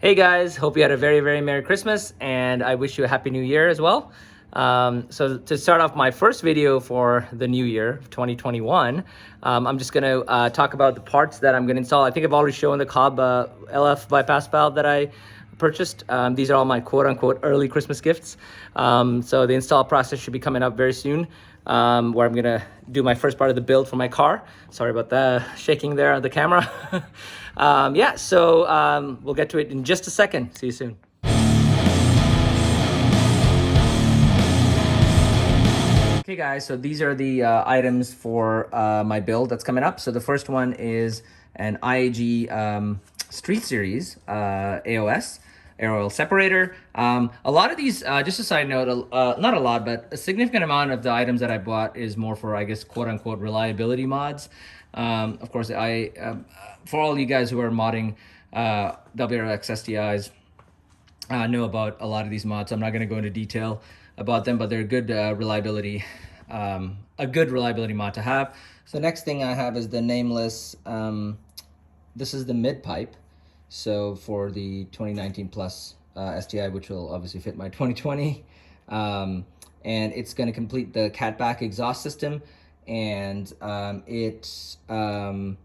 Hey guys, hope you had a very, very Merry Christmas, and I wish you a Happy New Year as well. So to start off my first video for the new year, 2021, I'm just gonna talk about the parts that I'm gonna install. I think I've already shown the Cobb LF bypass valve that I purchased. These are all my quote unquote early Christmas gifts. So the install process should be coming up very soon, where I'm gonna do my first part of the build for my car. Sorry about the shaking there on the camera. Yeah, so we'll get to it in just a second. See you soon. Okay guys, so these are the items for my build that's coming up. So the first one is an IAG Street Series AOS, air oil separator. A lot of these, just a side note, not a lot, but a significant amount of the items that I bought is more for, I guess, quote unquote, reliability mods. Of course, for all you guys who are modding WRX STIs, know about a lot of these mods. I'm not going to go into detail about them, but they're good reliability, a good reliability mod to have. So the next thing I have is the nameless, this is the mid pipe. So for the 2019 plus STI, which will obviously fit my 2020. And it's going to complete the catback exhaust system. And it's going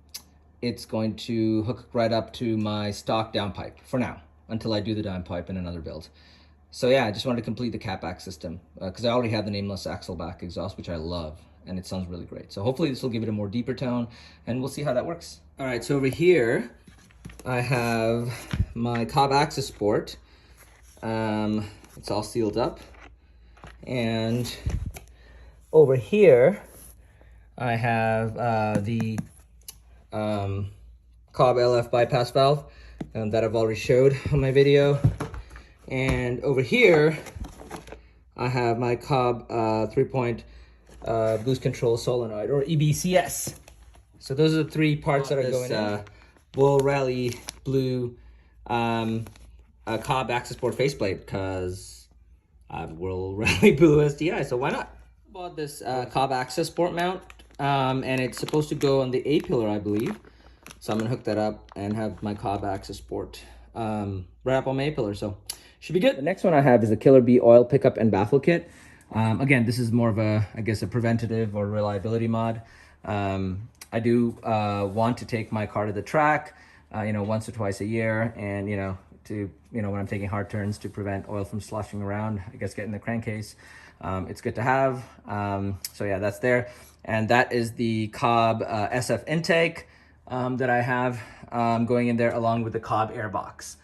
to hook right up to my stock downpipe for now, until I do the downpipe in another build. So yeah, I just wanted to complete the catback system because I already have the nameless axle back exhaust, which I love, and it sounds really great. So hopefully this will give it a more deeper tone, and we'll see how that works. All right, so over here, I have my Cobb Access Sport. It's all sealed up. And over here, I have the Cobb LF bypass valve that I've already showed on my video. And over here, I have my Cobb 3-point boost control solenoid, or EBCS. So those are the three parts that are going in. Bull Rally Blue Cobb Access Sport faceplate, because I have World Rally Blue STI, so why not? I bought this Cobb Access Sport mount, and it's supposed to go on the A-pillar, I believe. So I'm gonna hook that up and have my Cobb Access Sport right up on my A-pillar, so should be good. The next one I have is the Killer Bee oil pickup and baffle kit. Again, this is more of a, I guess, a preventative or reliability mod. I do want to take my car to the track, once or twice a year, and when I'm taking hard turns, to prevent oil from sloshing around, I guess, getting the crankcase. It's good to have. So yeah, that's there, and that is the Cobb SF intake that I have going in there, along with the Cobb airbox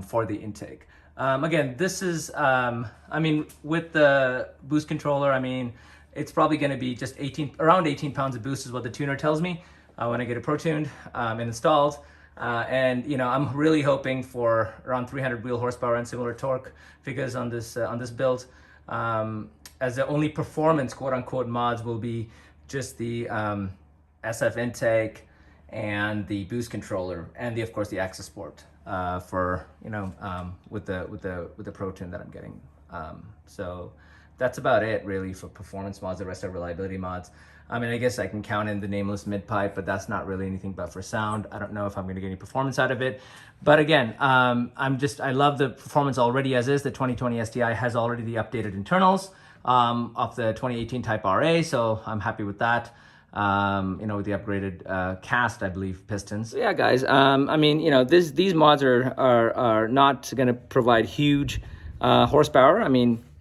for the intake. Again, this is, with the boost controller, it's probably going to be just around 18 pounds of boost is what the tuner tells me when I get it pro-tuned and installed. And I'm really hoping for around 300 wheel horsepower and similar torque figures on this build. As the only performance quote unquote mods will be just the SF intake and the boost controller, and of course the Access Sport for with the pro tune that I'm getting. So that's about it really for performance mods. The rest are reliability mods. I guess I can count in the nameless mid pipe, but that's not really anything but for sound. I don't know if I'm going to get any performance out of it. But again, I love the performance already as is. The 2020 STI has already the updated internals of the 2018 Type RA, so I'm happy with that. With the upgraded cast, I believe, pistons. So yeah, guys, these mods are not going to provide huge horsepower.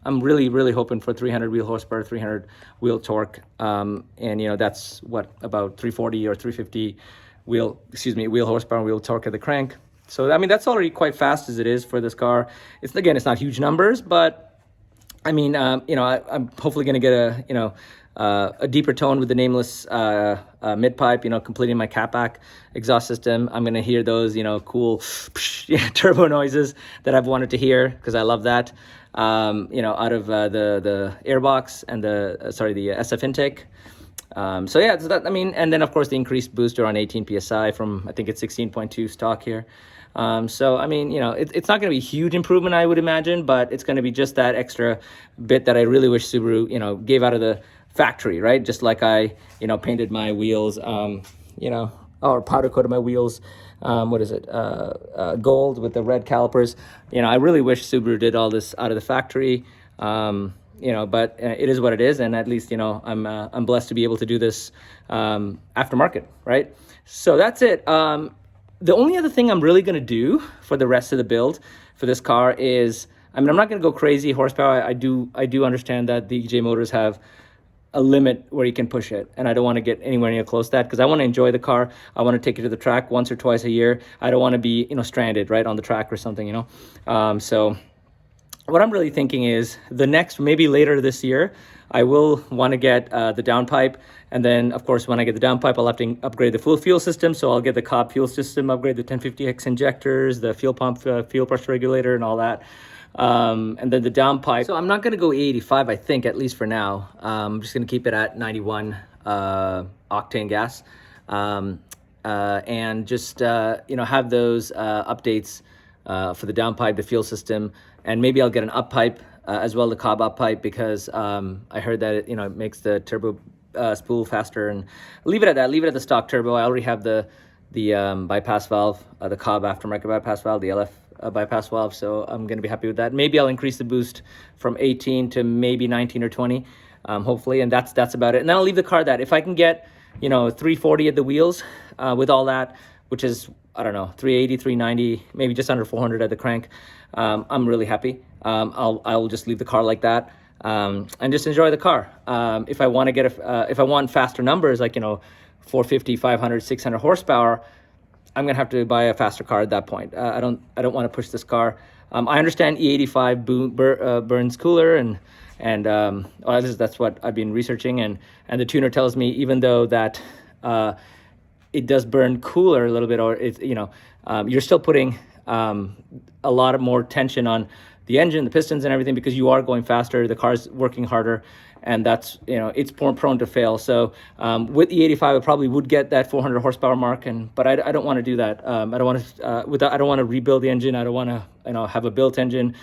I'm really hoping for 300 wheel horsepower, 300 wheel torque, and that's what, about 340 or 350 wheel horsepower, wheel torque at the crank. So that's already quite fast as it is for this car. It's not huge numbers, but I'm hopefully going to get a deeper tone with the nameless mid pipe, completing my catback exhaust system. I'm going to hear those, cool turbo noises that I've wanted to hear, because I love that, out of the airbox and the SF intake. So yeah, so that, and then of course the increased booster on 18 PSI from, I think it's 16.2 stock here. So it's not going to be a huge improvement, I would imagine, but it's going to be just that extra bit that I really wish Subaru, gave out of the factory, right? Just like I, painted my wheels, or powder coated my wheels. What is it? Gold with the red calipers. You know, I really wish Subaru did all this out of the factory. You know, but it is what it is, and at least, you know, I'm blessed to be able to do this aftermarket, right? So that's it. The only other thing I'm really going to do for the rest of the build for this car is, I mean, I'm not going to go crazy horsepower. I do understand that the EJ Motors have a limit where you can push it, and I don't want to get anywhere near close to that, because I want to enjoy the car. I want to take it to the track once or twice a year. I don't want to be, you know, stranded right on the track or something, you know. So what I'm really thinking is the next, maybe later this year, I will want to get the downpipe, and then of course when I get the downpipe, I'll have to upgrade the fuel system. So I'll get the Cobb fuel system, upgrade the 1050X injectors, the fuel pump, fuel pressure regulator, and all that. And then the downpipe. So I'm not going to go E85, I think, at least for now. I'm just going to keep it at 91 octane gas, and just you know, have those updates for the downpipe, the fuel system, and maybe I'll get an up pipe as well, the Cobb up pipe, because I heard that it, you know, it makes the turbo spool faster. And leave it at that. Leave it at the stock turbo. I already have the bypass valve, the Cobb aftermarket bypass valve, the LF bypass valve, so I'm going to be happy with that. Maybe I'll increase the boost from 18 to maybe 19 or 20, hopefully, and that's about it. And then I'll leave the car that. If I can get, you know, 340 at the wheels with all that, which is, I don't know, 380, 390, maybe just under 400 at the crank, I'm really happy. I'll just leave the car like that, and just enjoy the car. If I want to get if I want faster numbers, like, you know, 450, 500, 600 horsepower, I'm gonna have to buy a faster car at that point. I don't want to push this car. I understand E85 burns cooler, and that's what I've been researching, and the tuner tells me, even though that it does burn cooler a little bit, or it's, you know, you're still putting a lot of more tension on the engine, the pistons, and everything, because you are going faster, the car's working harder, and that's, you know, it's more prone to fail. So with E85, I probably would get that 400 horsepower mark, but I don't want to do that. I don't want to I don't want to rebuild the engine. I don't want to, you know, have a built engine.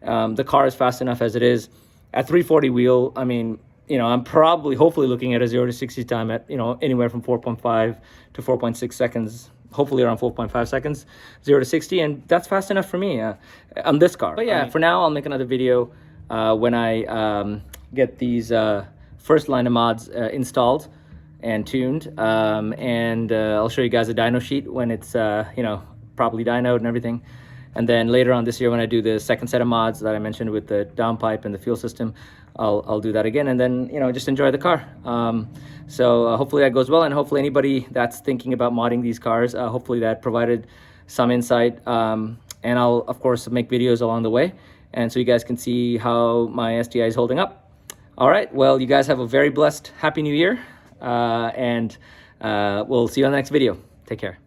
The car is fast enough as it is. At 340 wheel, I mean, you know, I'm probably, hopefully, looking at a 0 to 60 time at, you know, anywhere from 4.5 to 4.6 seconds. Hopefully around 4.5 seconds, 0 to 60, and that's fast enough for me on this car. But yeah, for now, I'll make another video when I get these first line of mods installed and tuned, and I'll show you guys a dyno sheet when it's you know, properly dynoed and everything. And then later on this year, when I do the second set of mods that I mentioned with the downpipe and the fuel system, I'll do that again, and then, you know, just enjoy the car. So hopefully that goes well, and hopefully anybody that's thinking about modding these cars, hopefully that provided some insight. And I'll, of course, make videos along the way, and so you guys can see how my STI is holding up. All right, well, you guys have a very blessed Happy New Year, and we'll see you on the next video. Take care.